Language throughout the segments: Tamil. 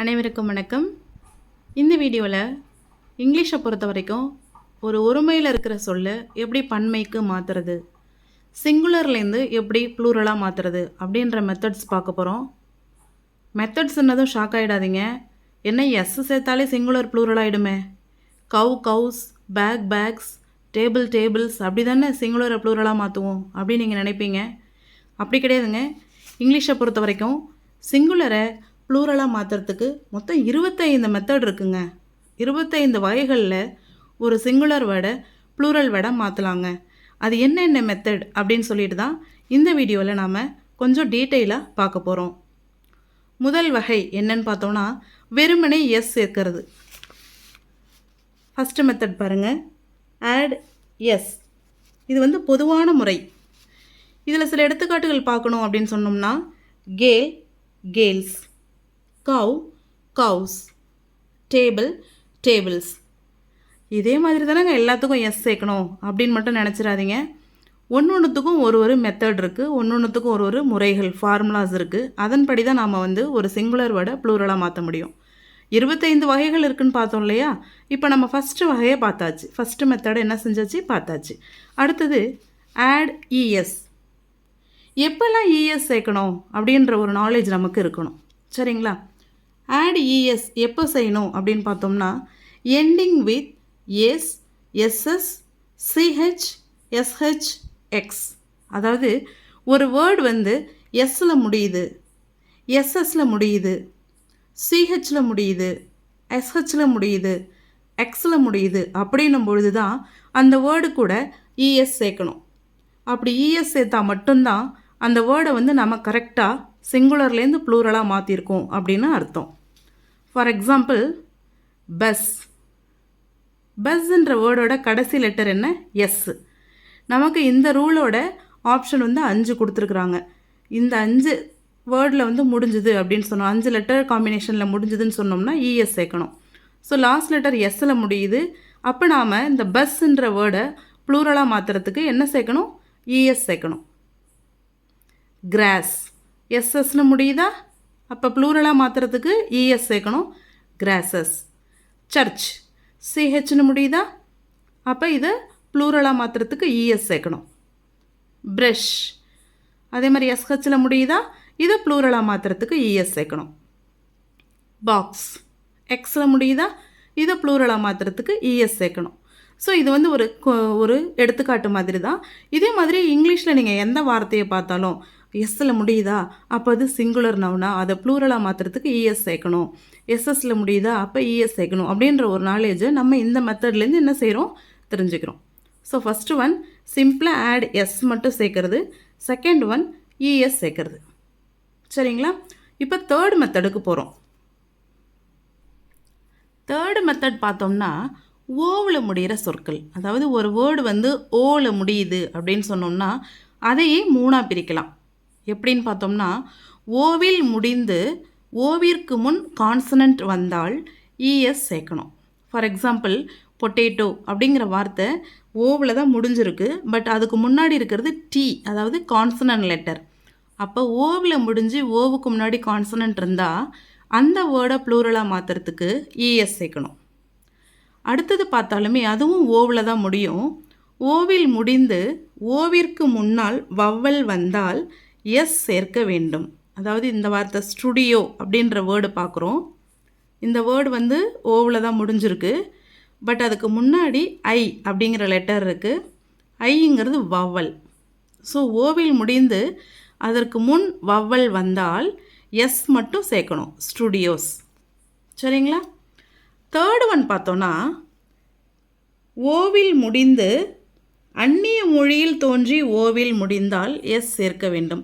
அனைவருக்கும் வணக்கம். இந்த வீடியோவில் இங்கிலீஷை பொறுத்த வரைக்கும் ஒரு ஒருமையில் இருக்கிற சொல்ல எப்படி பன்மைக்கு மாற்றுறது, சிங்குலர்லேருந்து எப்படி ப்ளூரலாக மாற்றுறது அப்படின்ற மெத்தட்ஸ் பார்க்க போகிறோம். மெத்தட்ஸ்ன்னதும் ஷாக் ஆகிடாதீங்க. என்ன எஸ் சேர்த்தாலே சிங்குலர் ப்ளூரல் ஆகிடுமே, கவ் கவுஸ், பேக் பேக்ஸ், டேபிள் டேபிள்ஸ் அப்படி தானே சிங்குலரை ப்ளூரலாக மாற்றுவோம் அப்படின்னு நீங்கள் நினைப்பீங்க. அப்படி கிடையாதுங்க. இங்கிலீஷை பொறுத்த வரைக்கும் சிங்குலரை ப்ளூரலாக மாற்றுறதுக்கு மொத்தம் 25 மெத்தட் இருக்குங்க. 25 வகைகளில் ஒரு சிங்குலர் வேர்டை ப்ளூரல் வேர்டை மாற்றலாங்க. அது என்னென்ன மெத்தட் அப்படின்னு சொல்லிட்டு தான் இந்த வீடியோவில் நாம் கொஞ்சம் டீட்டெயிலாக பார்க்க போகிறோம். முதல் வகை என்னன்னு பார்த்தோன்னா வெறுமனே எஸ் சேர்க்கிறது. ஃபஸ்ட்டு மெத்தட் பாருங்கள், ஆட் எஸ். இது பொதுவான முறை. இதில் சில எடுத்துக்காட்டுகள் பார்க்கணும் அப்படின்னு சொன்னோம்னா கேல் கேல்ஸ், கவ் கவுஸ், டேபிள் டேபிள்ஸ். இதே மாதிரி தானேங்க எல்லாத்துக்கும் எஸ் சேர்க்கணும் அப்படின்னு மட்டும் நினச்சிடாதீங்க. ஒன்றுத்துக்கும் ஒரு மெத்தட் இருக்குது, ஒன்றுத்துக்கும் ஒரு முறைகள், ஃபார்முலாஸ் இருக்குது. அதன்படி தான் நாம் ஒரு சிங்குலர் வேர்டை ப்ளூரலாக மாற்ற முடியும். 25 வகைகள் இருக்குதுன்னு பார்த்தோம் இல்லையா. இப்போ நம்ம ஃபஸ்ட்டு வகையை பார்த்தாச்சு, ஃபஸ்ட்டு மெத்தடை என்ன செஞ்சாச்சு பார்த்தாச்சு. அடுத்தது ஆட் இஎஸ். எப்போல்லாம் இஎஸ் சேர்க்கணும் அப்படின்ற ஒரு நாலேஜ் நமக்கு இருக்கணும், சரிங்களா. ஆட் இஎஸ் எப்போ செய்யணும் அப்படின்னு பார்த்தோம்னா ending with S, SS, CH, SH, X. அதாவது ஒரு வேர்டு எஸ்ஸில் முடியுது, எஸ்எஸில் முடியுது, சிஹெச்சில் முடியுது, எஸ்ஹெச்சில் முடியுது, எக்ஸில் முடியுது அப்படின்னும் பொழுது தான் அந்த வேர்டு கூட இஎஸ் சேர்க்கணும். அப்படி இஎஸ் சேர்த்தா மட்டும்தான் அந்த வேர்டை நம்ம கரெக்டாக சிங்குலர்லேருந்து ப்ளூரலாக மாற்றிருக்கோம் அப்படின்னு அர்த்தம். For example bus. பஸ்ன்ற வேர்டோட கடைசி லெட்டர் என்ன? எஸ். நமக்கு இந்த ரூலோட ஆப்ஷன் 5 கொடுத்துருக்குறாங்க. இந்த 5 வேர்டில் முடிஞ்சுது அப்படின்னு சொன்னோம், 5 லெட்டர் காம்பினேஷனில் முடிஞ்சுதுன்னு சொன்னோம்னா இஎஸ் சேர்க்கணும். ஸோ லாஸ்ட் லெட்டர் எஸ்ஸில் முடியுது. அப்போ நாம் இந்த பஸ்ன்ற வேர்டை ப்ளூரலாக மாற்றுறதுக்கு என்ன சேர்க்கணும்? இஎஸ் சேர்க்கணும். கிராஸ், எஸ்எஸ்னு முடியுதா, அப்போ ப்ளூரலாக மாற்றுறதுக்கு இஎஸ் சேர்க்கணும், கிராசஸ். சர்ச், சிஹெச்னு முடியுதா, அப்போ இதை ப்ளூரலாக மாற்றுறதுக்கு இஎஸ் சேர்க்கணும். ப்ரஷ், அதே மாதிரி எஸ்ஹெச்சில் முடியுதா, இதை ப்ளூரலாக மாற்றுறதுக்கு இஎஸ் சேர்க்கணும். பாக்ஸ், எக்ஸில் முடியுதா, இதை ப்ளூரலாக மாற்றுறதுக்கு இஎஸ் சேர்க்கணும். ஸோ இது ஒரு எடுத்துக்காட்டு மாதிரி தான். இதே மாதிரி இங்கிலீஷில் நீங்கள் எந்த வார்த்தையை பார்த்தாலும் எஸ்ஸில் முடியுதா, அப்போ அது சிங்குலர் நவுனா அதை ப்ளூரலாக மாற்றுறதுக்கு இஎஸ் சேர்க்கணும், எஸ்எஸ்ல முடியுதா அப்போ இஎஸ் சேர்க்கணும் அப்படின்ற ஒரு நாலேஜை நம்ம இந்த மெத்தட்லேருந்து என்ன செய்கிறோம் தெரிஞ்சுக்கிறோம். ஸோ ஃபஸ்ட்டு ஒன் சிம்பிளாக ஆட் எஸ் மட்டும் சேர்க்கறது, செகண்ட் ஒன் இஎஸ் சேர்க்கறது, சரிங்களா. இப்போ தேர்ட் மெத்தடுக்கு போகிறோம். தேர்டு மெத்தட் பார்த்தோம்னா ஓவில் முடிகிற சொற்கள். அதாவது ஒரு வேர்டு ஓவில் முடியுது அப்படின்னு சொன்னோம்னா அதையே 3ஆக பிரிக்கலாம். எப்படின்னு பார்த்தோம்னா ஓவில் முடிந்து ஓவிற்கு முன் கான்சனன்ட் வந்தால் இஎஸ் சேர்க்கணும். ஃபார் எக்ஸாம்பிள் பொட்டேட்டோ அப்படிங்கிற வார்த்தை ஓவில் தான் முடிஞ்சிருக்கு, பட் அதுக்கு முன்னாடி இருக்கிறது டி, அதாவது கான்சனன்ட் லெட்டர். அப்போ ஓவில் முடிஞ்சு ஓவுக்கு முன்னாடி கான்சனன்ட் இருந்தால் அந்த வேர்டை ப்ளூரலாக மாற்றுறதுக்கு இஎஸ் சேர்க்கணும். அடுத்தது பார்த்தாலுமே அதுவும் ஓவில் தான் முடியும். ஓவில் முடிந்து ஓவிற்கு முன்னால் வவ்வல் வந்தால் எஸ் சேர்க்க வேண்டும். அதாவது இந்த வார்த்தை ஸ்டுடியோ அப்படின்ற வேர்டு பார்க்குறோம். இந்த வேர்டு ஓவில் தான் முடிஞ்சிருக்கு, பட் அதுக்கு முன்னாடி ஐ அப்படிங்கிற லெட்டர் இருக்குது. ஐங்கிறது வவ்வல். ஸோ ஓவில் முடிந்து அதற்கு முன் வவ்வல் வந்தால் எஸ் மட்டும் சேர்க்கணும், ஸ்டுடியோஸ், சரிங்களா. தேர்டு ஒன் பார்த்தோன்னா ஓவில் முடிந்து அந்நிய மொழியில் தோன்றி ஓவில் முடிந்தால் எஸ் சேர்க்க வேண்டும்.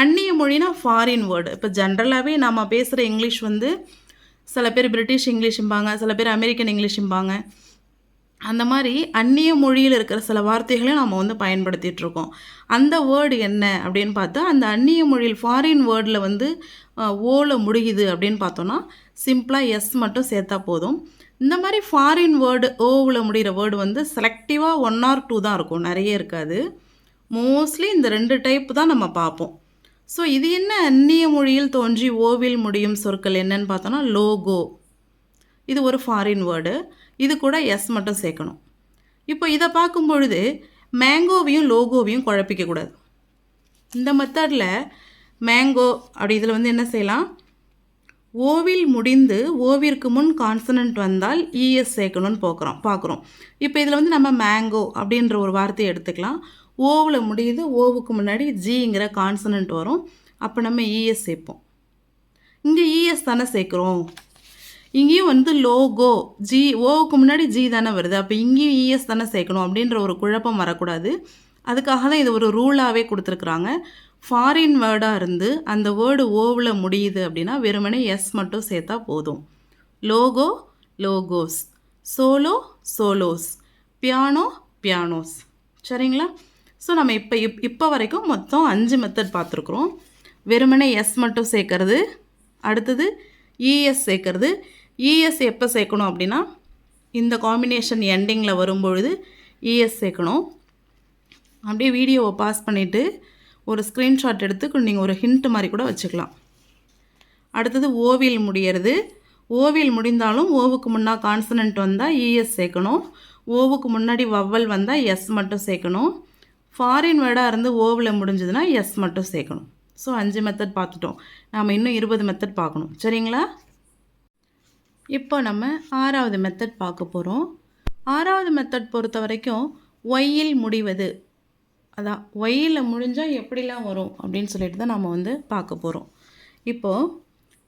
அந்நிய மொழினா ஃபாரின் வேர்டு. இப்போ ஜென்ரலாகவே நம்ம பேசுகிற இங்கிலீஷ் சில பேர் பிரிட்டிஷ் இங்கிலீஷும்பாங்க, சில பேர் அமெரிக்கன் இங்கிலீஷும்பாங்க. அந்த மாதிரி அந்நிய மொழியில் இருக்கிற சில வார்த்தைகளையும் நம்ம பயன்படுத்திகிட்ருக்கோம். அந்த வேர்டு என்ன அப்படின்னு பார்த்தா அந்த அந்நிய மொழியில் ஃபாரின் வேர்டில் ஓவில் முடியுது அப்படின்னு பார்த்தோன்னா சிம்பிளாக எஸ் மட்டும் சேர்த்தா போதும். இந்த மாதிரி ஃபாரின் வேர்டு ஓவில் முடிகிற வேர்டு செலக்டிவாக 1 or 2 தான் இருக்கும், நிறைய இருக்காது. மோஸ்ட்லி இந்த 2 டைப் தான் நம்ம பார்ப்போம். ஸோ இது என்ன அந்நிய மொழியில் தோன்றி ஓவில் முடியும் சொற்கள் என்னன்னு பார்த்தோன்னா லோகோ. இது ஒரு ஃபாரின் வேர்டு. இது கூட எஸ் மட்டும் சேர்க்கணும். இப்போ இதை பார்க்கும் பொழுது மேங்கோவையும் லோகோவையும் குழப்பிக்கக்கூடாது. இந்த மெத்தடில் மேங்கோ அப்படி இதில் வந்து என்ன செய்யலாம், ஓவில் முடிந்து ஓவிற்கு முன் கான்சனன்ட் வந்தால் இஎஸ் சேர்க்கணும்னு பார்க்குறோம். இப்போ இதில் வந்து நம்ம மேங்கோ அப்படின்ற ஒரு வார்த்தையை எடுத்துக்கலாம். ஓவில் முடியுது, ஓவுக்கு முன்னாடி ஜிங்கிற கான்சனன்ட் வரும். அப்போ நம்ம இஎஸ் சேர்ப்போம். இங்கே இஎஸ் தானே சேர்க்குறோம். இங்கேயும் வந்து லோகோ ஜி, ஓவுக்கு முன்னாடி ஜி தானே வருது. அப்போ இங்கேயும் இஎஸ் தானே சேர்க்கணும் அப்படின்ற ஒரு குழப்பம் வரக்கூடாது. அதுக்காக தான் இது ஒரு ரூலாகவே கொடுத்துருக்குறாங்க. ஃபாரின் வேர்டாக இருந்து அந்த வேர்டு ஓவில் முடியுது அப்படின்னா வெறுமனே எஸ் மட்டும் சேர்த்தா போதும். Logo logos, solo solos, piano pianos. சரிங்களா? ஸோ நம்ம இப்போ வரைக்கும் மொத்தம் 5 மெத்தட் பார்த்துருக்குறோம். வெறுமனே எஸ் மட்டும் சேர்க்கறது, அடுத்தது இஎஸ் சேர்க்கறது. இஎஸ் எப்போ சேர்க்கணும் அப்படின்னா இந்த காம்பினேஷன் எண்டிங்கில் வரும்பொழுது இஎஸ் சேர்க்கணும். அப்படியே வீடியோவை பாஸ் பண்ணிவிட்டு ஒரு ஸ்க்ரீன்ஷாட் எடுத்து நீங்கள் ஒரு ஹிண்ட் மாதிரி கூட வச்சுக்கலாம். அடுத்தது ஓவில் முடியறது. ஓவில் முடிந்தாலும் ஓவுக்கு முன்னா கான்சனன்ட் வந்தால் இஎஸ் சேர்க்கணும். ஓவுக்கு முன்னாடி வவ்வல் வந்தால் எஸ் மட்டும் சேர்க்கணும். ஃபாரின் வேர்டாக இருந்து ஓவில் முடிஞ்சதுன்னா எஸ் மட்டும் சேர்க்கணும். ஸோ 5 மெத்தட் பார்த்துட்டோம். நாம் இன்னும் 20 மெத்தட் பார்க்கணும். சரிங்களா? இப்போ நம்ம 6வது மெத்தட் பார்க்க போகிறோம். 6வது மெத்தட் பொறுத்த வரைக்கும் ஒய்யில் முடிவது, அதான் ஒய்யில் முடிஞ்சால் எப்படிலாம் வரும் அப்படின்னு சொல்லிட்டு தான் நம்ம வந்து பார்க்க போகிறோம். இப்போது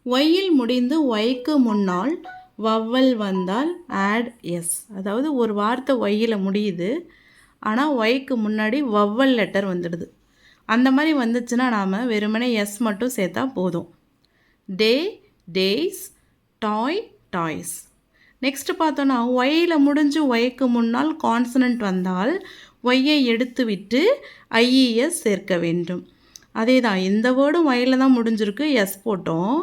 ஒய்யில் முடிந்து ஒய்க்கு முன்னால் வவ்வல் வந்தால் ஆட் எஸ். அதாவது ஒரு வார்த்தை ஒய்யில் முடியுது, ஆனால் ஒய்க்கு முன்னாடி வவ்வல் லெட்டர் வந்துடுது. அந்த மாதிரி வந்துச்சுன்னா நாம் வெறுமனே எஸ் மட்டும் சேர்த்தா போதும். டே டேஸ், டாய் டாய்ஸ். நெக்ஸ்ட்டு பார்த்தோன்னா ஒய்யில் முடிஞ்சு ஒய்க்கு முன்னால் கான்சனன்ட் வந்தால் ஒய்யை எடுத்து விட்டு ஐஇஎஸ் சேர்க்க வேண்டும். அதே தான், இந்த வேர்டும் ஒய்யில் தான் முடிஞ்சிருக்கு, எஸ் போட்டோம்.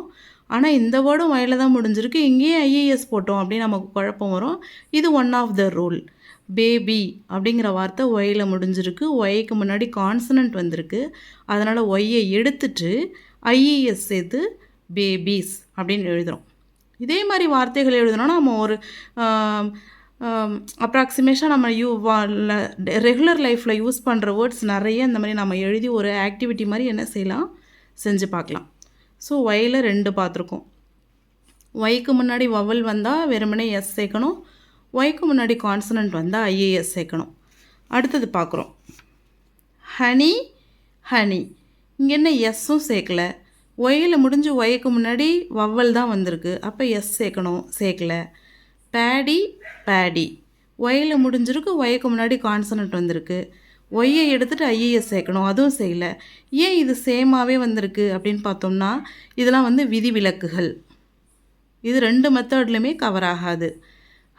ஆனால் இந்த வேர்டும் ஒய்யில் தான் முடிஞ்சிருக்கு, இங்கேயும் ஐஇஎஸ் போட்டோம் அப்படின்னு நமக்கு குழப்பம் வரும். இது one of the rule. Baby அப்படிங்கிற வார்த்தை ஒய்யில் முடிஞ்சிருக்கு, ஒய்க்கு முன்னாடி கான்சனன்ட் வந்திருக்கு. அதனால் ஒய்யை எடுத்துட்டு ஐஇஎஸ் சேர்த்து பேபீஸ் அப்படின்னு எழுதுகிறோம். இதே மாதிரி வார்த்தைகள் எழுதணும்னா நம்ம ஒரு அப்ராக்சிமேஷனாக நம்ம ரெகுலர் லைஃப்பில் யூஸ் பண்ணுற வேர்ட்ஸ் நிறைய இந்த மாதிரி நம்ம எழுதி ஒரு ஆக்டிவிட்டி மாதிரி என்ன செய்யலாம், செஞ்சு பார்க்கலாம். ஸோ ஒய்யில் 2 பார்த்துருக்கோம். ஒய்க்கு முன்னாடி வவல் வந்தால் வெறுமனே எஸ் சேர்க்கணும், ஒய்க்கு முன்னாடி கான்சனன்ட் வந்தால் ஐஏஎஸ் சேர்க்கணும். அடுத்தது பார்க்குறோம் ஹனி ஹனி. இங்கே என்ன எஸ்ஸும் சேர்க்கலை, ஒய்யில் முடிஞ்சு ஒய்க்கு முன்னாடி வவ்வல் தான் வந்திருக்கு, அப்போ எஸ் சேர்க்கணும், சேர்க்கலை. பேடி பேடி, ஒய்யில் முடிஞ்சிருக்கு, ஒய்க்கு முன்னாடி கான்சனன்ட் வந்திருக்கு, ஒய்யை எடுத்துகிட்டு ஐஏஎஸ் சேர்க்கணும், அதுவும் செய்யலை. ஏன் இது சேமாகவே வந்திருக்கு அப்படின்னு பார்த்தோம்னா இதெல்லாம் வந்து விதிவிலக்குகள். இது 2 மெத்தட்லையுமே கவர் ஆகாது.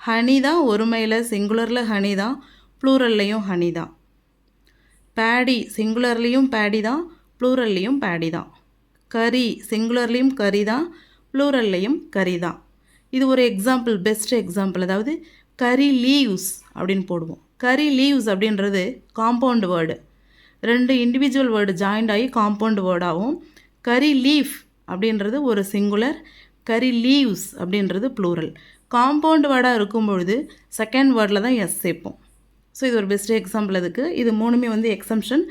ஹனி தான் ஒருமையில் சிங்குலரில் ஹனி தான், ப்ளூரல்லையும் ஹனி தான். பேடி சிங்குலர்லேயும் பேடி தான், ப்ளூரல்லையும் பேடி தான். கறி சிங்குலர்லேயும் கறி தான், ப்ளூரல்லையும் கறி தான். இது ஒரு எக்ஸாம்பிள், பெஸ்ட் எக்ஸாம்பிள். அதாவது கறி லீவ்ஸ் அப்படின்னு போடுவோம். கறி லீவ்ஸ் அப்படின்றது compound word, 2 individual word joint ஆகி காம்பவுண்ட் வேர்டாகவும், கறி லீஃப் அப்படின்றது ஒரு சிங்குலர், கறி லீவ்ஸ் அப்படின்றது ப்ளூரல். காம்பவுண்ட் வேர்டாக இருக்கும்பொழுது செகண்ட் வேர்டில் தான் எஸ் சேர்ப்போம். ஸோ இது ஒரு பெஸ்ட் எக்ஸாம்பிள். அதுக்கு இது 3மே வந்து எக்ஸம்ஷன்.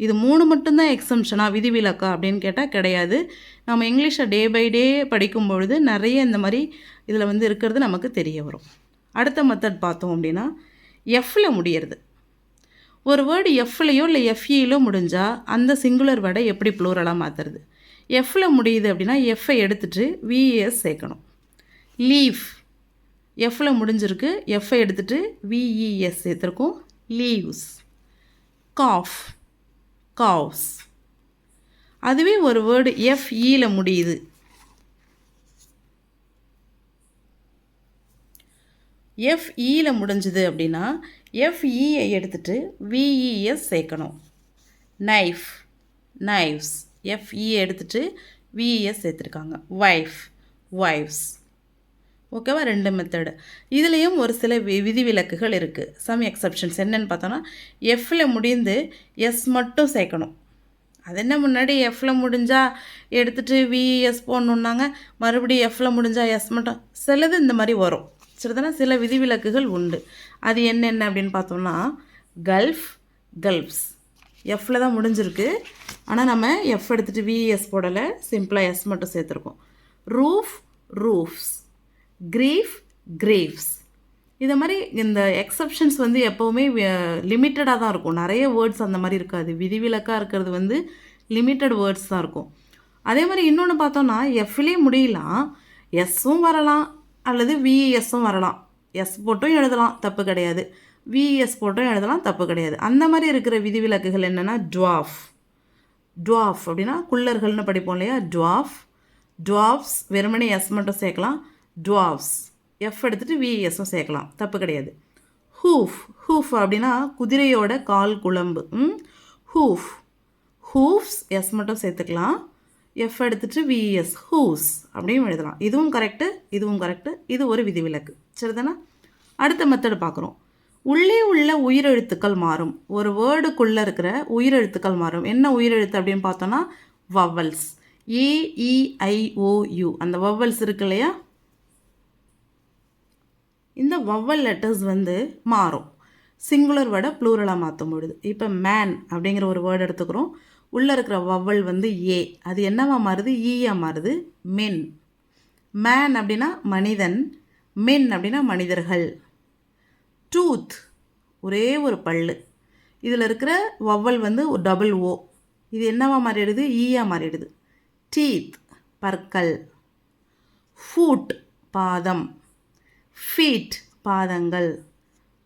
இது 3 மட்டும்தான் எக்ஸம்ஷனா, விதிவிலக்கா அப்படின்னு கேட்டால் கிடையாது. நம்ம இங்கிலீஷை டே பை டே படிக்கும்பொழுது நிறைய இந்த மாதிரி இதில் வந்து இருக்கிறது நமக்கு தெரிய வரும். அடுத்த மெத்தட் பார்த்தோம் அப்படின்னா எஃப்பில் முடியறது. ஒரு வேர்டு எஃப்லையோ இல்லை எஃப்இலோ முடிஞ்சால் அந்த சிங்குலர் வேர்டை எப்படி ப்ளூரலாக மாற்றுறது. எஃப்பில் முடியுது அப்படின்னா எஃப்ஐ எடுத்துகிட்டு விஎஸ் சேர்க்கணும். லீஃப் எஃப்பில் முடிஞ்சிருக்கு, எஃப்ஐ எடுத்துகிட்டு விஇஎஸ் சேர்த்துருக்கோம், லீவ்ஸ். Cough calves. அதுவே ஒரு வேர்டு எஃப்இயில் முடியுது, எஃப்இயில் முடிஞ்சுது அப்படின்னா எஃப்இயை எடுத்துகிட்டு விஇஎஸ் சேர்க்கணும். நைஃப் நைவ்ஸ், எஃப்இயை எடுத்துகிட்டு விஇஎஸ் சேர்த்துருக்காங்க. வைஃப் வைவ்ஸ். ஓகேவா? 2 மெத்தடு. இதுலேயும் ஒரு சில விதிவிலக்குகள் இருக்குது, சம் எக்ஸப்ஷன்ஸ். என்னென்னு பார்த்தோன்னா எஃப்பில் முடிந்து எஸ் மட்டும் சேர்க்கணும். அது என்ன முன்னாடி எஃப்பில் முடிஞ்சால் எடுத்துகிட்டு விஎஸ் போடணுன்னாங்க, மறுபடியும் எஃப்பில் முடிஞ்சால் எஸ் மட்டும். சிலது இந்த மாதிரி வரும் சரிதானே. சில விதிவிலக்குகள் உண்டு. அது என்னென்ன அப்படின்னு பார்த்தோம்னா, கல்ஃப், கல்ஃப்ஸ் எஃப்பில் தான் முடிஞ்சிருக்கு. ஆனால் நம்ம எஃப் எடுத்துகிட்டு விஎஸ் போடலை, சிம்பிளாக எஸ் மட்டும் சேர்த்துருக்கோம். Roof, roofs, grief, graves. இதை மாதிரி இந்த எக்ஸப்ஷன்ஸ் வந்து எப்போவுமே லிமிட்டடாக தான் இருக்கும். நிறைய வேர்ட்ஸ் அந்த மாதிரி இருக்காது. விதிவிலக்காக இருக்கிறது வந்து லிமிட்டட் வேர்ட்ஸ் தான் இருக்கும். அதே மாதிரி இன்னொன்று பார்த்தோன்னா, எஃப்லேயே முடியலாம், எஸ்ஸும் வரலாம் அல்லது விஎஸும் வரலாம். எஸ் போட்டும் எழுதலாம், தப்பு கிடையாது. விஎஸ் போட்டும் எழுதலாம், தப்பு கிடையாது. அந்த மாதிரி இருக்கிற விதிவிலக்குகள் என்னென்னா, டுவாஃப். டுவாஃப் அப்படின்னா குள்ளர்கள்னு படிப்போம் இல்லையா, டுவாஃப். டுவாஃப்ஸ் வெறுமனே எஸ் மட்டும் சேர்க்கலாம். டுவாஃப்ஸ் எஃப் எடுத்துகிட்டு விஎஸும் சேர்க்கலாம், தப்பு கிடையாது. ஹூஃப், ஹூஃப் அப்படின்னா குதிரையோட கால் குழம்பு. ஹூஃப், ஹூஃப்ஸ் எஸ் மட்டும் சேர்த்துக்கலாம். எஃப் எடுத்துகிட்டு விஎஸ், ஹூஸ் அப்படியும் எழுதலாம். இதுவும் கரெக்டு, இதுவும் கரெக்டு. இது ஒரு விதிவிலக்கு சரிதானே. அடுத்த மெத்தடு பார்க்குறோம். உள்ளே உள்ள உயிரெழுத்துக்கள் மாறும். ஒரு வேர்டுக்குள்ளே இருக்கிற உயிரெழுத்துக்கள் மாறும். என்ன உயிரெழுத்து அப்படின்னு பார்த்தோன்னா, வவல்ஸ். AEIOU அந்த வவல்ஸ் இருக்கு இல்லையா, இந்த வவ்வல் லெட்டர்ஸ் வந்து மாறும். சிங்குலர் வேர்டை ப்ளூரலாக மாற்றும் பொழுது. இப்போ மேன் அப்படிங்கிற ஒரு வேர்டு எடுத்துக்கிறோம். உள்ளே இருக்கிற வவ்வல் வந்து ஏ, அது என்னவா மாறுது, ஈயா மாறுது, மென். மேன் அப்படின்னா மனிதன், மென் அப்படின்னா மனிதர்கள். டூத் ஒரே ஒரு பல்லு, இதில் இருக்கிற வவ்வல் வந்து ஒரு டபுள் ஓ, இது என்னவா மாறிடுது, ஈயா மாறிடுது. டீத் பற்கள். ஃபூட் பாதம். ஃபீட் பாதங்கள்.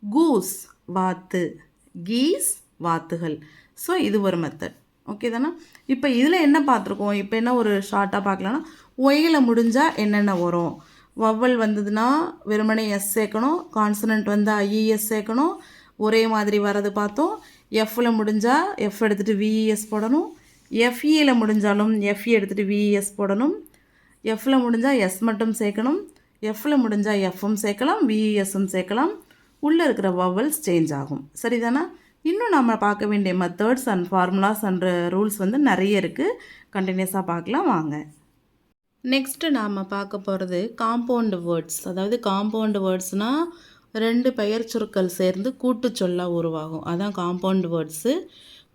கூஸ் வாத்து. கீஸ் வாத்துகள். ஸோ இது ஒரு மெத்தட். ஓகே தானே. இப்போ இதில் என்ன பார்த்துருக்கோம், இப்போ என்ன ஒரு ஷார்ட்டாக பார்க்கலான்னா, ஒயில் முடிஞ்சால் என்னென்ன வரும். வவ்வல் வந்ததுன்னா வெறுமனே எஸ் சேர்க்கணும், கான்சனன்ட் வந்தால் ஐஇஎஸ் சேர்க்கணும், ஒரே மாதிரி வரது பார்த்தோம். எஃப்பில் முடிஞ்சால் எஃப் எடுத்துகிட்டு விஇஎஸ் போடணும். எஃப்இயில் முடிஞ்சாலும் எஃப்இ எடுத்துகிட்டு விஇஎஸ் போடணும். எஃப்பில் முடிஞ்சால் எஸ் மட்டும் சேர்க்கணும். எஃப்பில் முடிஞ்சால் எஃப்பும் சேர்க்கலாம், விஇஎஸும் சேர்க்கலாம். உள்ளே இருக்கிற வவல்ஸ் சேஞ்ச் ஆகும் சரிதானா. இன்னும் நம்ம பார்க்க வேண்டிய methods and formulas and rules வந்து நிறைய இருக்குது. கண்டினியூஸாக பார்க்கலாம் வாங்க. நெக்ஸ்ட்டு நாம் பார்க்க போகிறது காம்பவுண்டு வேர்ட்ஸ். அதாவது காம்பவுண்டு வேர்ட்ஸ்னால் ரெண்டு பெயர் சொற்கள் சேர்ந்து கூட்டுச்சொல்லாக உருவாகும். அதான் காம்பவுண்டு வேர்ட்ஸு.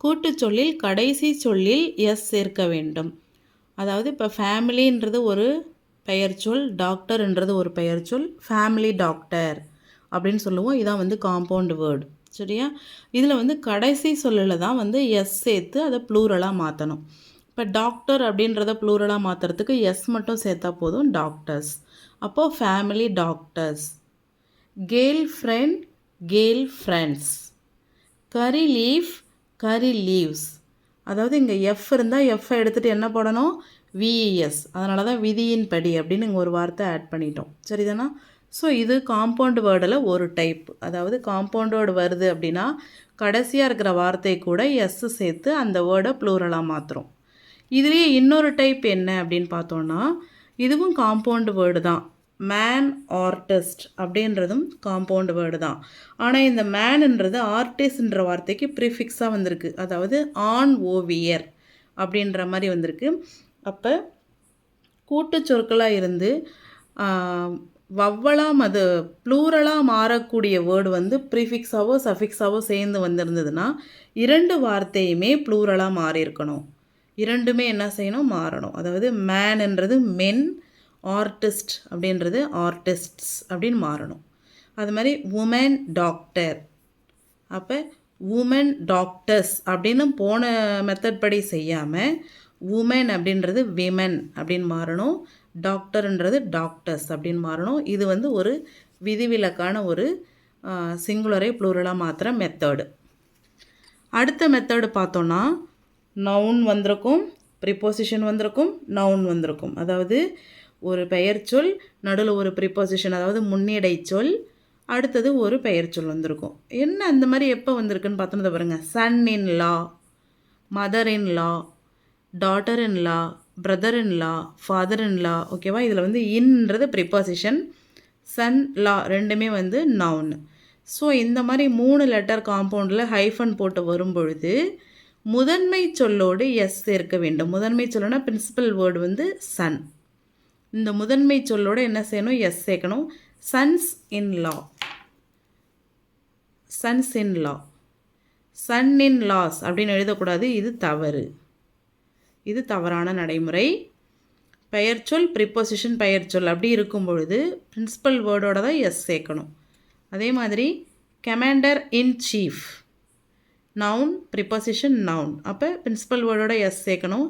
கூட்டுச்சொல்லில் கடைசி சொல்லில் எஸ் சேர்க்க வேண்டும். அதாவது இப்போ ஃபேமிலின்றது ஒரு பெயர் சொல், டாக்டர்ன்றது ஒரு பெயர் சொல். ஃபேமிலி டாக்டர் அப்படின்னு சொல்லுவோம். இதான் வந்து காம்பவுண்டு வேர்டு சரியா. இதில் வந்து கடைசி சொல்லில் தான் வந்து எஸ் சேர்த்து அதை ப்ளூரலாக மாற்றணும். இப்போ டாக்டர் அப்படின்றத ப்ளூரலாக மாற்றுறதுக்கு எஸ் மட்டும் சேர்த்தா போதும், டாக்டர்ஸ். அப்போது family doctors. Girl friend, girl friends. Curry leaf, curry leaves. அதாவது இங்கே எஃப் இருந்தால் எஃப்ஐ எடுத்துகிட்டு என்ன போடணும், விஇஎஸ். அதனால தான் விதியின் படி அப்படின்னு இங்கே ஒரு வார்த்தை ஆட் பண்ணிட்டோம் சரிதானா. ஸோ இது காம்பவுண்ட் வேர்டில் ஒரு டைப். அதாவது காம்பவுண்ட் வேர்டு வருது அப்படின்னா கடைசியாக இருக்கிற வார்த்தை கூட எஸ் சேர்த்து அந்த வேர்டை ப்ளூரலாக மாற்றுறோம். இதுலேயே இன்னொரு டைப் என்ன அப்படின்னு பார்த்தோன்னா, இதுவும் காம்பவுண்ட் வேர்டு தான். மேன் ஆர்டிஸ்ட் அப்படின்றதும் காம்பவுண்ட் வேர்டு தான். ஆனால் இந்த மேன்ன்றது ஆர்டிஸ்ட்ன்ற வார்த்தைக்கு ப்ரிஃபிக்ஸாக வந்திருக்கு. அதாவது ஆண் ஓவியர் அப்படின்ற மாதிரி வந்திருக்கு. அப்போ கூட்டுச்சொற்களாக இருந்து வவ்வலாக அது ப்ளூரலாக மாறக்கூடிய வேர்டு வந்து ப்ரிஃபிக்ஸாவோ சஃபிக்ஸாவோ சேர்ந்து வந்திருந்ததுன்னா இரண்டு வார்த்தையுமே ப்ளூரலாக மாறியிருக்கணும். இரண்டுமே என்ன செய்யணும், மாறணும். அதாவது மேன்ன்றது மென், ஆர்டிஸ்ட் அப்படின்றது ஆர்டிஸ்ட்ஸ் அப்படின்னு மாறணும். அது மாதிரி உமன் டாக்டர், அப்போ உமன் டாக்டர்ஸ் அப்படின்னு போன மெத்தட் படி செய்யாமல் உமன் அப்படின்றது விமன் அப்படின்னு மாறணும். டாக்டர்ன்றது டாக்டர்ஸ் அப்படின்னு மாறணும். இது வந்து ஒரு விதிவிலக்கான ஒரு சிங்குலரை ப்ளூரலாக மாற்றுற மெத்தடு. அடுத்த மெத்தடு பார்த்தோன்னா, நவுன் வந்திருக்கும், ப்ரிப்போசிஷன் வந்திருக்கும், நவுன் வந்திருக்கும். அதாவது ஒரு பெயர் சொல், நடுவில் ஒரு ப்ரிப்போசிஷன் அதாவது முன்னிடை சொல், அடுத்தது ஒரு பெயர் சொல் வந்திருக்கும். என்ன அந்த மாதிரி எப்போ வந்திருக்குன்னு பார்த்தோன்னா பாருங்கள், son in law, mother in law, daughter in law, brother in law, father in law. ஓகேவா. இதில் வந்து இன்றது ப்ரிப்போசிஷன், சன் லா ரெண்டுமே வந்து நவுன். ஸோ இந்த மாதிரி 3 லெட்டர் காம்பவுண்டில் ஹைஃபன் போட்டு வரும்பொழுது முதன்மை சொல்லோடு எஸ் சேர்க்க வேண்டும். முதன்மை சொல்லோனா பிரின்சிபல் வேர்டு வந்து சன். இந்த முதன்மை சொல்லோடு என்ன செய்யணும்? எஸ் சேர்க்கணும். Sons in law, sons in law, son in laws அப்படின்னு எழுதக்கூடாது. இது தவறு, இது தவறான நடைமுறை. பெயர்ச்சொல் ப்ரிப்போசிஷன் பெயர்ச்சொல் அப்படி இருக்கும் பொழுது பிரின்சிபல் வேர்டோட தான் எஸ் சேர்க்கணும். அதே மாதிரி commander in chief, noun preposition noun, அப்போ பிரின்சிபல் வேர்டோட எஸ் சேர்க்கணும்.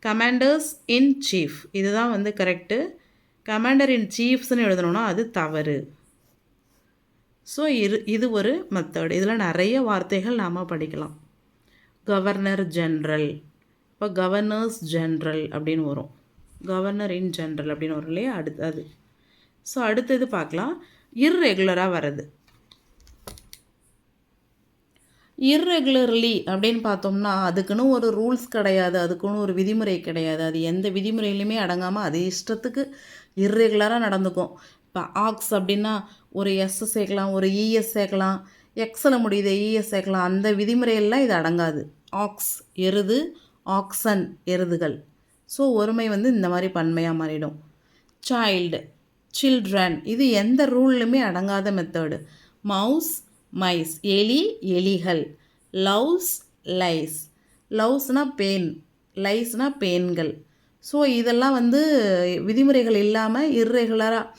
கமாண்டர்ஸ் இன் சீஃப் இதுதான் வந்து கரெக்டு. கமாண்டர் இன் சீஃப்ஸ்னு எழுதணும்னா அது தவறு. ஸோ இது ஒரு மெத்தட். இதில் நிறைய வார்த்தைகள் நாம் படிக்கலாம். கவர்னர் ஜென்ரல், இப்போ கவர்னர்ஸ் ஜென்ரல் அப்படின்னு வரும். கவர்னர் இன் ஜென்ரல் அப்படின்னு வரும் இல்லையா, அது. ஸோ அடுத்தது பார்க்கலாம். இர்ரெகுலராக வர்றது. இர்ரெகுலர்லி அப்படின்னு பார்த்தோம்னா அதுக்குன்னு ஒரு ரூல்ஸ் கிடையாது, அதுக்குன்னு ஒரு விதிமுறை கிடையாது. அது எந்த விதிமுறையிலுமே அடங்காமல் அது இஷ்டத்துக்கு இர்ரெகுலராக நடந்துக்கும். இப்போ ஆக்ஸ் அப்படின்னா ஒரு எஸ் சேர்க்கலாம், ஒரு இஎஸ் சேர்க்கலாம், எக்ஸில் முடியுது இஎஸ் சேர்க்கலாம். அந்த விதிமுறையெல்லாம் இது அடங்காது. ஆக்ஸ் எருது, ஆக்சன் எருதுகள். ஸோ ஒருமை வந்து இந்த மாதிரி பன்மையாக மாறிடும். சைல்டு, சில்ட்ரன் இது எந்த ரூல்லுமே அடங்காத மெத்தடு. மவுஸ், மைஸ் எலி, எலிகள். லவ்ஸ், லைஸ், லவ்ஸ்னால் பேன், லைஸ்னால் பேன்கள். ஸோ இதெல்லாம் வந்து விதிமுறைகள் இல்லாமல் இர்ரெகுலராக,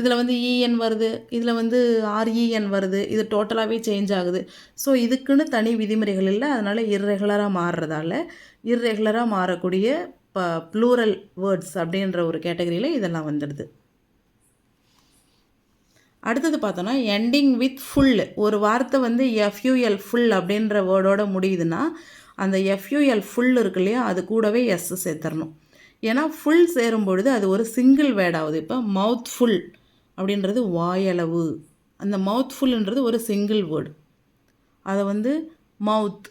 இதில் வந்து இஎன் வருது, இதில் வந்து ஆர்இஎன் வருது, இது டோட்டலாகவே சேஞ்ச் ஆகுது. ஸோ இதுக்குன்னு தனி விதிமுறைகள் இல்லை. அதனால் இர்ரெகுலராக மாறுறதால இர்ரெகுலராக மாறக்கூடிய ப்ளூரல் வேர்ட்ஸ் அப்படின்ற ஒரு கேட்டகரியில் இதெல்லாம் வந்துடுது. அடுத்தது பார்த்தோன்னா எண்டிங் வித் ஃபுல். ஒரு வார்த்தை வந்து எஃப்யூஎல் ஃபுல் அப்படின்ற வேர்டோட முடியுதுன்னா அந்த எஃப்யூஎல் ஃபுல் இருக்கு இல்லையா, அது கூடவே எஸ் சேர்த்துடணும். ஏன்னா ஃபுல் சேரும் பொழுது அது ஒரு சிங்கிள் வேர்ட் ஆகுது. இப்போ மவுத் ஃபுல் அப்படின்றது வாயளவு. அந்த மவுத் ஃபுல்ன்றது ஒரு சிங்கிள் வேர்டு. அதை வந்து மவுத்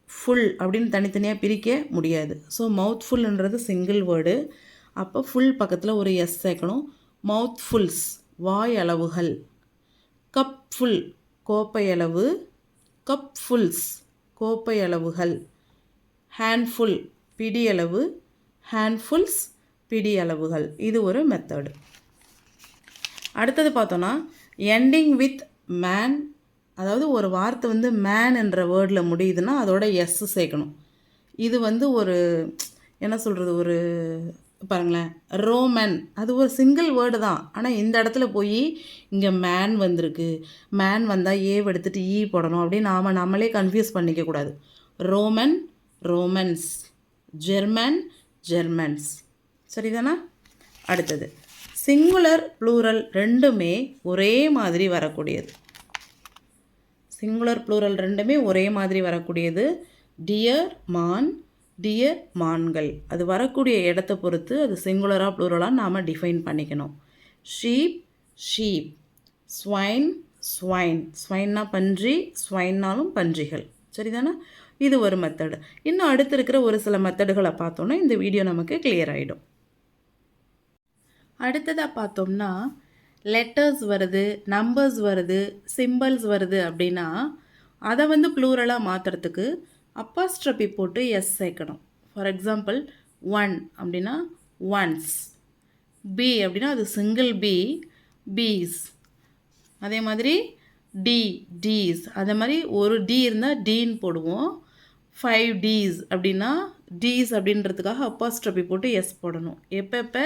ஃபுல் அப்படின்னு தனித்தனியாக பிரிக்க முடியாது. ஸோ மவுத் ஃபுல்ன்றது சிங்கிள் வேர்டு. அப்போ ஃபுல் பக்கத்தில் ஒரு எஸ் சேர்க்கணும். மவுத் ஃபுல்ஸ் வாய் அளவுகள். கப் ஃபுல் கோப்பை அளவு, கப் ஃபுல்ஸ் கோப்பை அளவுகள். ஹேண்ட்ஃபுல் பிடி அளவு, ஹேண்ட்ஃபுல்ஸ் பிடி அளவுகள். இது ஒரு மெத்தடு. அடுத்தது பார்த்தோன்னா எண்டிங் வித் மேன், அதாவது ஒரு வார்த்தை வந்து மேன் என்ற வேர்டில் முடியுதுன்னா அதோட எஸ் சேர்க்கணும். இது வந்து ஒரு என்ன சொல்கிறது, ஒரு பாருங்களேன் ரோமன், அது ஒரு சிங்கிள் வேர்டு தான். ஆனால் இந்த இடத்துல போய் இங்கே மேன் வந்திருக்கு, மேன் வந்தால் ஏவ் எடுத்துகிட்டு ஈ போடணும் அப்படின்னு நம்மளே கன்ஃபியூஸ் பண்ணிக்கக்கூடாது. Roman, Romans. German, Germans. சரிதானா? அடுத்தது சிங்குலர் ப்ளூரல் ரெண்டுமே ஒரே மாதிரி வரக்கூடியது. சிங்குலர் ப்ளூரல் ரெண்டுமே ஒரே மாதிரி வரக்கூடியது. டியர் மான், டியர் மான்கள். அது வரக்கூடிய இடத்தை பொறுத்து அது சிங்குலராக ப்ளூரலாக நாம் டிஃபைன் பண்ணிக்கணும். Sheep, sheep. Swine, swine. ஸ்வைன்னா பன்றி, ஸ்வைன்னாலும் பன்றிகள். சரிதானே? இது ஒரு மெத்தடு. இன்னும் அடுத்து இருக்கிற ஒரு சில மெத்தடுகளை பார்த்தோன்னா இந்த வீடியோ நமக்கு கிளியர் ஆகிடும். அடுத்ததாக பார்த்தோம்னா லெட்டர்ஸ் வருது, நம்பர்ஸ் வருது, சிம்பிள்ஸ் வருது அப்படின்னா அதை வந்து ப்ளூரலாக மாற்றுறதுக்கு அப்பாஸ்ட்ரபி போட்டு எஸ் சேர்க்கணும். ஃபார் எக்ஸாம்பிள் 1 அப்படின்னா ஒன்ஸ், பி அப்படின்னா அது சிங்கிள் பி, பீஸ். அதே மாதிரி டி, டீஸ். அதே மாதிரி ஒரு டி இருந்தால் டீன்னு போடுவோம். 5 டீஸ் அப்படின்னா டீஸ் அப்படின்றதுக்காக அப்பாஸ்ட்ரபி போட்டு எஸ் போடணும். எப்போ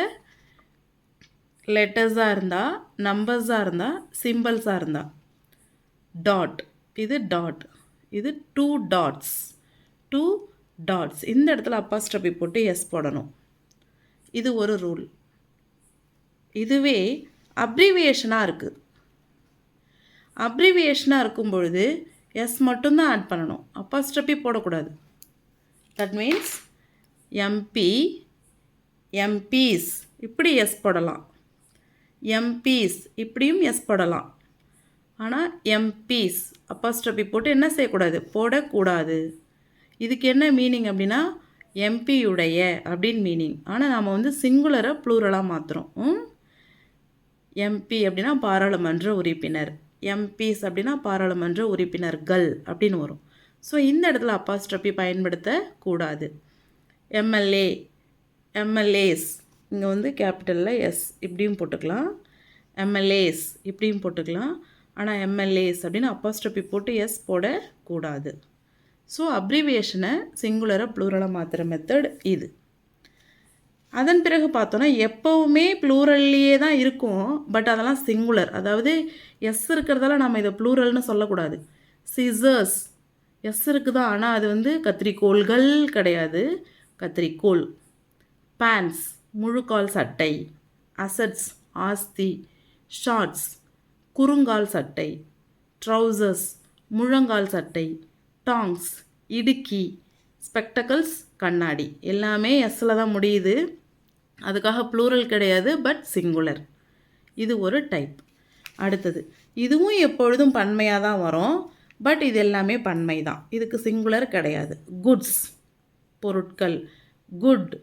லெட்டர்ஸாக இருந்தால், நம்பர்ஸாக இருந்தால், சிம்பிள்ஸாக இருந்தால். டாட், இது டாட், இது 2 டாட்ஸ், 2 டாட்ஸ். இந்த இடத்துல அப்பாஸ்ட்ரபி போட்டு எஸ் போடணும். இது ஒரு ரூல். இதுவே அப்ரிவியேஷனாக இருக்குது. அப்ரிவியேஷனாக இருக்கும் பொழுது எஸ் மட்டும்தான் ஆட் பண்ணணும், அப்பாஸ்ட்ரபி போடக்கூடாது. தட் மீன்ஸ் எம்பி, எம்பீஸ் இப்படி எஸ் போடலாம். எம்பீஸ் இப்படியும் எஸ் போடலாம். ஆனால் எம்பீஸ் அப்பாஸ்ட்ரபி போட்டு என்ன செய்யக்கூடாது, போடக்கூடாது. இதுக்கு என்ன மீனிங் அப்படின்னா எம்பியுடைய அப்படின்னு மீனிங். ஆனால் நாம் வந்து சிங்குலரை ப்ளூரலாக மாற்றுறோம். எம்பி அப்படின்னா பாராளுமன்ற உறுப்பினர், எம்பீஸ் அப்படின்னா பாராளுமன்ற உறுப்பினர்கள் அப்படின்னு வரும். ஸோ இந்த இடத்துல அப்பாஸ்ட்ரபி பயன்படுத்தக்கூடாது. எம்எல்ஏ, எம்எல்ஏஸ், இங்கே வந்து கேபிட்டலில் எஸ் இப்படியும் போட்டுக்கலாம், எம்எல்ஏஸ் இப்படியும் போட்டுக்கலாம். ஆனால் எம்எல்ஏஸ் அப்படின்னு அப்பாஸ்ட்ரபி போட்டு எஸ் போடக்கூடாது. ஸோ அப்ரிவியேஷனை சிங்குலரை ப்ளூரலாக மாற்றுற மெத்தட் இது. அதன் பிறகு பார்த்தோன்னா எப்போவுமே ப்ளூரல்லையே தான் இருக்கும், பட் அதெல்லாம் சிங்குலர். அதாவது எஸ் இருக்கிறதால நம்ம இதை ப்ளூரல்னு சொல்லக்கூடாது. சிசர்ஸ் எஸ் இருக்குதா, ஆனால் அது வந்து கத்திரிக்கோள்கள் கிடையாது, கத்திரிக்கோள். பேண்ட்ஸ் முழுக்கால் சட்டை, அசட்ஸ் ஆஸ்தி, ஷார்ட்ஸ் குறுங்கால் சட்டை, ட்ரௌசர்ஸ் முழங்கால் சட்டை, டாங்ஸ் இடுக்கி, ஸ்பெக்டக்கல்ஸ் கண்ணாடி, எல்லாமே எஸ்ஸில் தான் முடியுது. அதுக்காக ப்ளூரல் கிடையாது, பட் சிங்குலர். இது ஒரு டைப். அடுத்தது இதுவும் எப்பொழுதும் பன்மையாக தான் வரும், பட் இது எல்லாமே பன்மை தான், இதுக்கு சிங்குலர் கிடையாது. குட்ஸ் பொருட்கள், குட்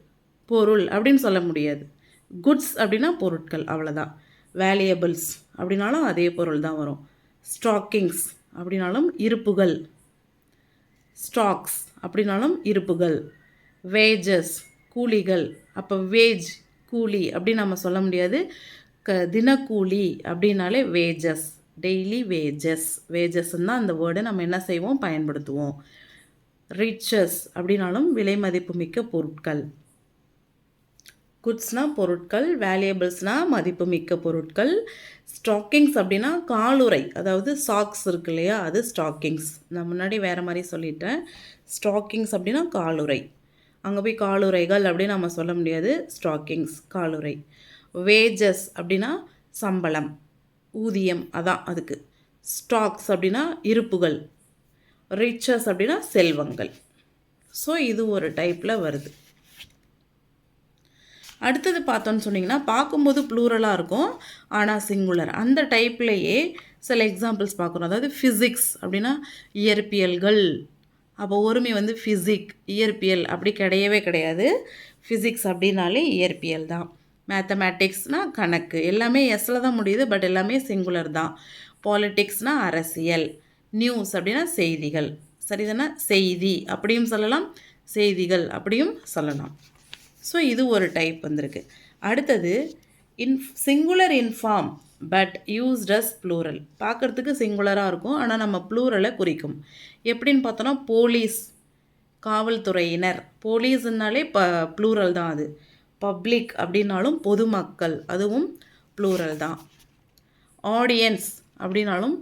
பொருள் அப்படின்னு சொல்ல முடியாது. குட்ஸ் அப்படின்னா பொருட்கள், அவ்வளோதான். வேல்யூபிள்ஸ் அப்படின்னாலும் அதே பொருள் தான் வரும். ஸ்டாக்கிங்ஸ் அப்படின்னாலும் இருப்புகள், ஸ்டாக்ஸ் அப்படின்னாலும் இருப்புகள். வேஜஸ் கூலிகள், அப்போ வேஜ் கூலி அப்படின்னு நம்ம சொல்ல முடியாது. தினக்கூலி அப்படின்னாலே வேஜஸ், டெய்லி வேஜஸ். வேஜஸ்ன்னு தான் அந்த வேர்டை நம்ம என்ன செய்வோம், பயன்படுத்துவோம். ரிச்சஸ் அப்படின்னாலும் விலை மதிப்புமிக்க பொருட்கள். குட்ஸ்னால் பொருட்கள், வேல்யூபிள்ஸ்னால் மதிப்புமிக்க பொருட்கள். ஸ்டாக்கிங்ஸ் அப்படின்னா காலுறை, அதாவது சாக்ஸ் இருக்கு இல்லையா, அது ஸ்டாக்கிங்ஸ். நான் முன்னாடி வேறு மாதிரி சொல்லிட்டேன். ஸ்டாக்கிங்ஸ் அப்படின்னா காலுறை, அங்கே போய் காலுறைகள் அப்படின்னு நம்ம சொல்ல முடியாது, ஸ்டாக்கிங்ஸ் காலுறை. வேஜஸ் அப்படின்னா சம்பளம், ஊதியம், அதான் அதுக்கு. ஸ்டாக்ஸ் அப்படின்னா இருப்புகள், ரிச்சஸ் அப்படின்னா செல்வங்கள். ஸோ இது ஒரு டைப்பில் வருது. அடுத்தது பார்த்தோன்னு சொன்னிங்கன்னா பார்க்கும்போது ப்ளூரலாக இருக்கும், ஆனால் சிங்குலர். அந்த டைப்லேயே சில எக்ஸாம்பிள்ஸ் பார்க்குறோம். அதாவது ஃபிசிக்ஸ் அப்படின்னா இயற்பியல்கள், அப்போ ஒருமை வந்து ஃபிசிக், இயற்பியல் அப்படி கிடையவே கிடையாது. ஃபிசிக்ஸ் அப்படின்னாலே இயற்பியல் தான். மேத்தமேட்டிக்ஸ்னால் கணக்கு, எல்லாமே எஸ்ஸில் தான் முடியுது, பட் எல்லாமே சிங்குலர் தான். பாலிட்டிக்ஸ்னால் அரசியல். நியூஸ் அப்படின்னா செய்திகள், சரிதானே, செய்தி அப்படியும் சொல்லலாம், செய்திகள் அப்படியும் சொல்லலாம். ஸோ இது ஒரு டைப் வந்திருக்கு. அடுத்தது singular in form but used as plural. பார்க்குறதுக்கு சிங்குலராக இருக்கும், ஆனால் நம்ம ப்ளூரலை குறிக்கும். எப்படின்னு பார்த்தோன்னா போலீஸ், காவல்துறையினர். போலீஸ்னாலே ப்ளூரல் தான் அது. பப்ளிக் அப்படின்னாலும் பொதுமக்கள், அதுவும் ப்ளூரல் தான். ஆடியன்ஸ் அப்படின்னாலும்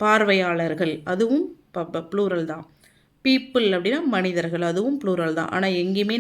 பார்வையாளர்கள், அதுவும் ப்ளூரல் தான். பீப்புள் அப்படின்னா மனிதர்கள், அதுவும் ப்ளூரல் தான். ஆனால் எங்கேயுமே